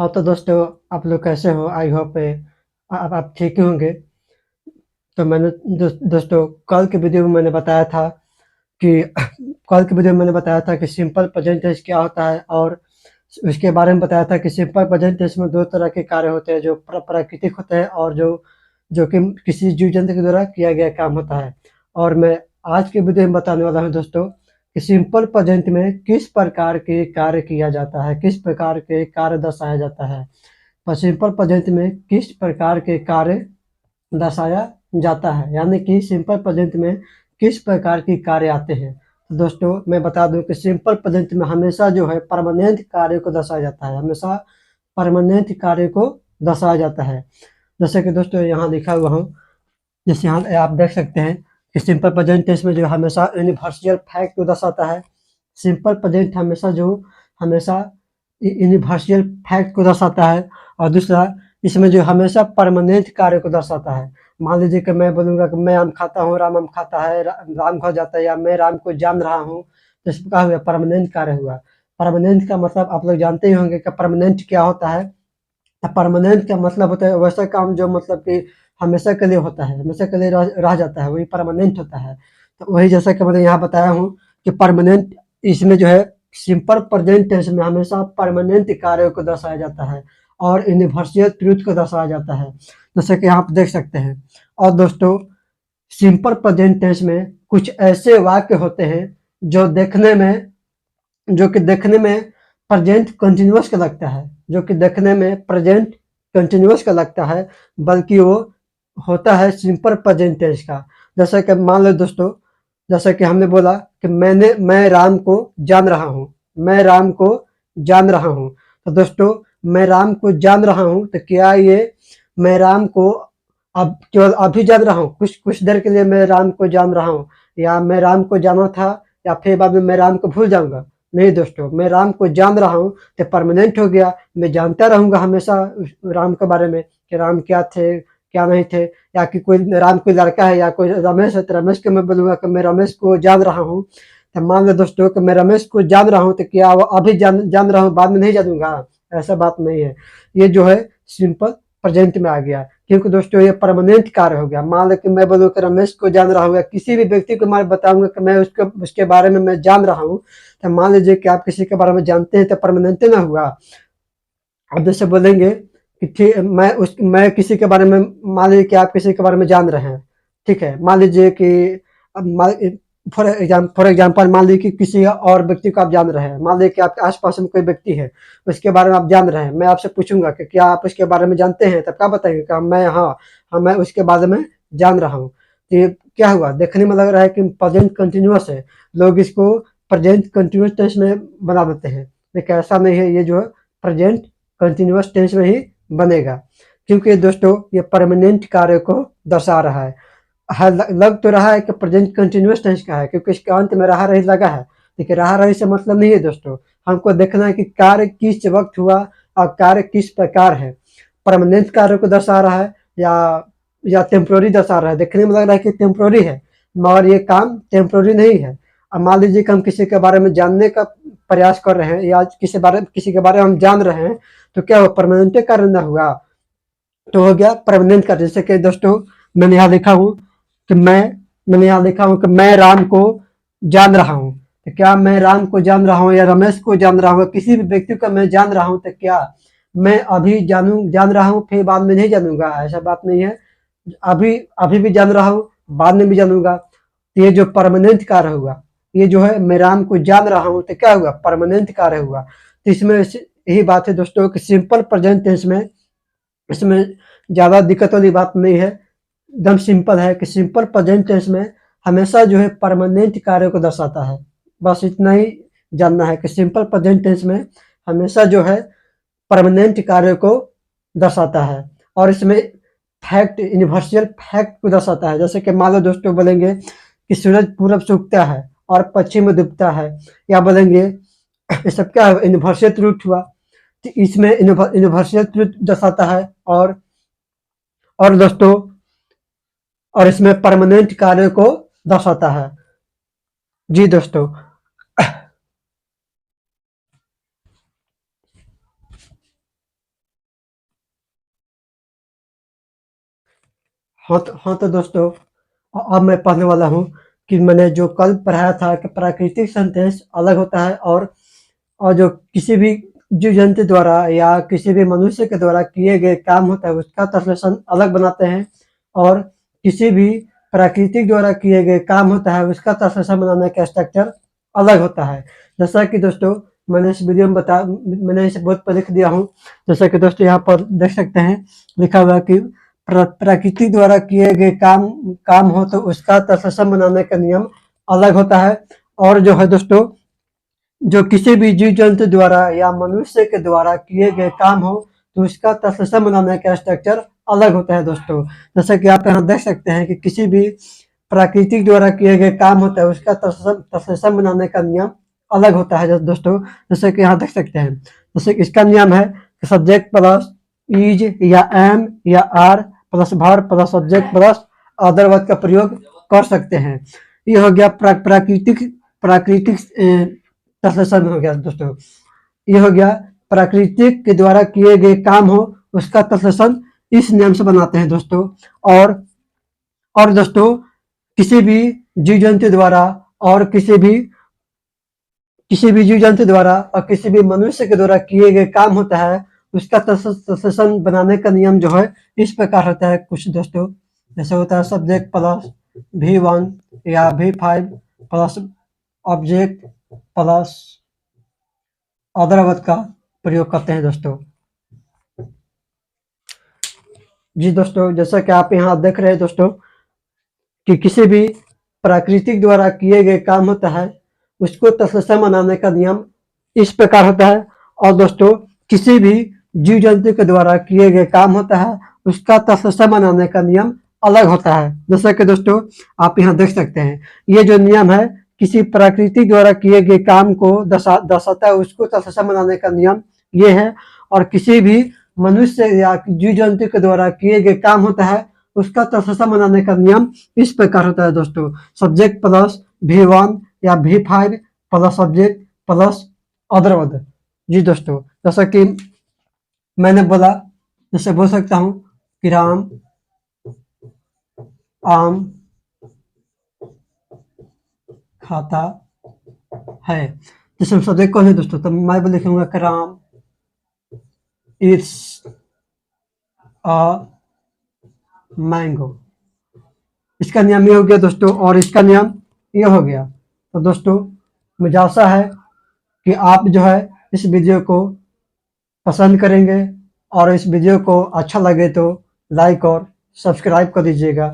हाँ, तो दोस्तों आप लोग कैसे हो? आई होप आप ठीक ही होंगे। तो मैंने दोस्तों कल के वीडियो में मैंने बताया था कि कल के वीडियो में मैंने बताया था कि सिंपल प्रेजेंट टेंस क्या होता है, और उसके बारे में बताया था कि सिंपल प्रेजेंट टेंस में 2 तरह के कार्य होते हैं, जो प्राकृतिक होते हैं और जो कि किसी जीव जंतु के द्वारा किया गया काम होता है। और मैं आज के वीडियो में बताने वाला हूँ दोस्तों कि सिंपल प्रेजेंट में किस प्रकार के कार्य किया जाता है, किस प्रकार के कार्य दर्शाया जाता है। और सिंपल प्रेजेंट में किस प्रकार के कार्य दर्शाया जाता है, यानी कि सिंपल प्रेजेंट में किस प्रकार के कार्य आते हैं। तो दोस्तों मैं बता दूं कि सिंपल प्रेजेंट में हमेशा जो है परमानेंट कार्य को दर्शाया जाता है, हमेशा परमानेंट कार्य को दर्शाया जाता है। जैसे कि दोस्तों यहाँ लिखा हुआ हूँ, जैसे यहाँ आप देख सकते हैं कि सिंपल प्रेजेंट टेंस में जो हमेशा यूनिवर्सल फैक्ट को दर्शाता है। सिंपल प्रेजेंट हमेशा यूनिवर्सल फैक्ट को दर्शाता है। और दूसरा, इसमें जो हमेशा परमानेंट कार्य को दर्शाता है। मान लीजिए कि मैं बोलूँगा कि मैं आम खाता हूँ, राम आम खाता है, राम खा जाता है, या मैं राम को जान रहा हूँ, तो इसमें क्या हुआ? परमानेंट कार्य हुआ। परमानेंट का मतलब आप लोग जानते ही होंगे कि परमानेंट क्या होता है। परमानेंट का मतलब होता है वैसा काम जो मतलब कि हमेशा के लिए होता है, हमेशा के लिए रह जाता है, वही परमानेंट होता है। तो वही जैसा कि मैंने यहाँ बताया हूँ कि परमानेंट, इसमें जो है सिंपल प्रेजेंट टेंस में हमेशा परमानेंट कार्यों को दर्शाया जाता है और यूनिवर्सल ट्रूथ को दर्शाया जाता है, जैसे कि यहाँ आप देख सकते हैं। और दोस्तों सिंपल प्रेजेंट टेंस में कुछ ऐसे वाक्य होते हैं जो देखने में जो कि देखने में प्रेजेंट कंटिन्यूअस का लगता है, जो कि देखने में प्रेजेंट कंटिन्यूअस का लगता है, बल्कि वो होता है सिंपल प्रेजेंट टेंस का। जैसे कि मान लो दोस्तों, जैसे कि हमने बोला कि मैं राम को जान रहा हूँ, मैं राम को जान रहा हूँ। तो दोस्तों मैं राम को जान रहा हूँ, तो क्या ये मैं राम को अब केवल अभी जान रहा हूँ, कुछ कुछ देर के लिए मैं राम को जान रहा हूँ, या मैं राम को जाना था या फिर बाद में मैं राम को भूल जाऊंगा? नहीं दोस्तों, मैं राम को जान रहा हूँ तो परमानेंट हो गया। मैं जानता रहूंगा हमेशा राम के बारे में कि राम क्या थे क्या नहीं थे, या कि कोई राम कोई लड़का है या कोई रमेश है, तो रमेश को मैं बोलूंगा कि मैं रमेश को जान रहा हूँ। तो मान लो दोस्तों कि मैं रमेश को जान रहा हूँ, तो क्या वो अभी जान रहा हूँ, बाद में नहीं जानूंगा? ऐसा बात नहीं है। ये जो है सिंपल प्रेजेंट में आ गया, क्योंकि दोस्तों ये परमानेंट कार्य हो गया। मान लो कि मैं बोलूँ कि रमेश को जान रहा हूँ, या किसी भी व्यक्ति को मैं बताऊंगा कि मैं उसके बारे में मैं जान रहा हूँ, तो मान लीजिए कि आप किसी के बारे में जानते हैं, तो परमानेंट ना हुआ। अब जैसे बोलेंगे कि ठीक, मैं किसी के बारे में, मान लीजिए कि आप किसी के बारे में जान रहे हैं, ठीक है। मान लीजिए कि अब फॉर एग्जाम्पल मान लीजिए कि किसी और व्यक्ति को आप जान रहे हैं। मान लीजिए कि आपके आस-पास में कोई व्यक्ति है, उसके बारे में आप जान रहे हैं। मैं आपसे पूछूँगा कि क्या आप उसके बारे में जानते हैं? तब क्या बताएँगे कि हाँ, मैं उसके बारे में जान रहा हूँ। तो ये क्या हुआ? देखने में लग रहा है कि प्रेजेंट कंटीन्यूअस है। लोग इसको प्रेजेंट कंटीन्यूअस टेंस में बना देते हैं, लेकिन ऐसा नहीं है। ये जो है प्रेजेंट कंटीन्यूअस टेंस में ही बनेगा, क्योंकि दोस्तों ये परमानेंट कार्य को दर्शा रहा है। लग तो रहा है कि प्रेजेंट कंटीन्यूअस टेंस का है, क्योंकि इसके अंत में रहा रही लगा है, लेकिन रहा रही से मतलब नहीं है दोस्तों। हमको देखना है कि कार्य किस वक्त हुआ और कार्य किस प्रकार है। परमानेंट कार्य को दर्शा रहा है या टेम्पोररी दर्शा रहा है। देखने में लग रहा है कि टेम्पोररी है, मगर ये काम टेम्पोररी नहीं है। अब मान लीजिए कि हम किसी के बारे में जानने का प्रयास कर रहे हैं, या किसी के बारे में हम जान रहे हैं, तो क्या वो परमानेंट कार्य ना हुआ? तो हो गया परमानेंट कार्य। जैसे कि दोस्तों मैंने यहाँ लिखा हूँ कि मैंने यहाँ लिखा हूँ कि मैं राम को जान रहा हूँ। तो क्या मैं राम को जान रहा हूँ या रमेश को जान रहा हूँ, किसी भी व्यक्ति को मैं जान रहा हूँ, तो क्या मैं अभी जान रहा हूँ फिर बाद में नहीं जानूंगा? ऐसा बात नहीं है। अभी अभी भी जान रहा हूँ, बाद में भी जानूंगा। तो ये जो परमानेंट कार्य हुआ, ये जो है मैं राम को जान रहा हूँ, तो क्या हुआ? परमानेंट कार्य हुआ। तो इसमें यही बात है दोस्तों कि सिंपल प्रेजेंट टेंस में इसमें ज़्यादा दिक्कत वाली बात नहीं है। एकदम सिंपल है कि सिंपल प्रेजेंट टेंस में हमेशा जो है परमानेंट कार्य को दर्शाता है। बस इतना ही जानना है कि सिंपल प्रेजेंट टेंस में हमेशा जो है परमानेंट कार्य को दर्शाता है, और इसमें फैक्ट, यूनिवर्सल फैक्ट को दर्शाता है। जैसे कि मान लो दोस्तों बोलेंगे कि सूरज पूरब से उगता है और पश्चिम में डूबता है, या बोलेंगे ये सब क्या है? यूनिवर्सल ट्रूथ हुआ। तो इसमें यूनिवर्सल ट्रूथ दर्शाता है, और दोस्तों और इसमें परमानेंट कार्य को दर्शाता है। जी दोस्तों। हाँ तो दोस्तों, अब मैं पढ़ने वाला हूँ कि मैंने जो कल पढ़ाया था कि प्राकृतिक सेंटेंस अलग होता है, और जो किसी भी जीव जंतु द्वारा या किसी भी मनुष्य के द्वारा किए गए काम होता है उसका ट्रांसलेशन अलग बनाते हैं, और किसी भी प्राकृतिक द्वारा किए गए काम होता है उसका ट्रांसलेशन बनाने का स्ट्रक्चर अलग होता है। जैसा कि दोस्तों मैंने इस वीडियो में मैंने इसे बहुत पर लिख दिया हूँ। जैसा कि दोस्तों यहाँ पर देख सकते हैं, लिखा हुआ है कि प्रकृति द्वारा किए गए काम हो तो उसका ट्रांसलेशन बनाने का नियम अलग होता है। और जो है दोस्तों, जो किसी भी जीव जंतु द्वारा या मनुष्य के द्वारा किए गए काम हो तो उसका ट्रांसलेशन बनाने का स्ट्रक्चर अलग होता है दोस्तों। जैसे कि आप यहाँ देख सकते हैं कि किसी भी प्राकृतिक द्वारा किए गए काम होता है उसका ट्रांसलेशन बनाने का नियम अलग होता है दोस्तों। जैसे कि यहाँ देख सकते हैं, जैसे कि इसका नियम है कि सब्जेक्ट प्लस इज या एम या आर प्लस भर plus subject plus other word का प्रयोग कर सकते हैं। ये हो गया प्राकृतिक ट्रांसलेशन हो गया दोस्तों। ये हो गया प्राकृतिक के द्वारा किए गए काम हो उसका ट्रांसलेशन इस नियम से बनाते हैं दोस्तों। और दोस्तों, किसी भी जीव जंतु द्वारा और किसी भी जीव जंतु द्वारा और किसी भी मनुष्य के द्वारा किए गए काम होता है उसका ट्रांसलेशन बनाने का नियम जो है इस प्रकार होता है कुछ दोस्तों। जैसे होता है सब्जेक्ट प्लस V1 या V5 plus object plus other word का प्रयोग करते हैं दोस्तों। जी दोस्तों, जैसा कि आप यहाँ देख रहे हैं दोस्तों कि किसी भी प्राकृतिक द्वारा किए गए काम होता है उसको ट्रांसलेशन बनाने का नियम इस प्रकार होता है। और दोस्तों, किसी भी जीव जंतु के द्वारा किए गए काम होता है उसका ट्रांसलेशन बनाने का नियम अलग होता है। जैसा कि दोस्तों आप यहाँ देख सकते हैं, ये जो नियम है किसी प्राकृतिक द्वारा किए गए काम को दर्शाता है उसको ट्रांसलेशन बनाने का नियम ये है। और किसी भी मनुष्य या जीव जंतु के द्वारा किए गए काम होता है उसका ट्रांसलेशन बनाने का नियम इस प्रकार होता है दोस्तों। सब्जेक्ट प्लस V1 या V5 plus subject plus other word. जी दोस्तों, जैसा कि मैंने बोला, जैसे बोल सकता हूँ कि राम आम खाता है। जैसे सब्जेक्ट कौन है दोस्तों, तो मैं भी लिखूंगा कि राम इट्स अ मैंगो। इसका नियम ये हो गया दोस्तों, और इसका नियम ये हो गया। तो दोस्तों, मुझे आशा है कि आप जो है इस वीडियो को पसंद करेंगे, और इस वीडियो को अच्छा लगे तो लाइक और सब्सक्राइब कर दीजिएगा।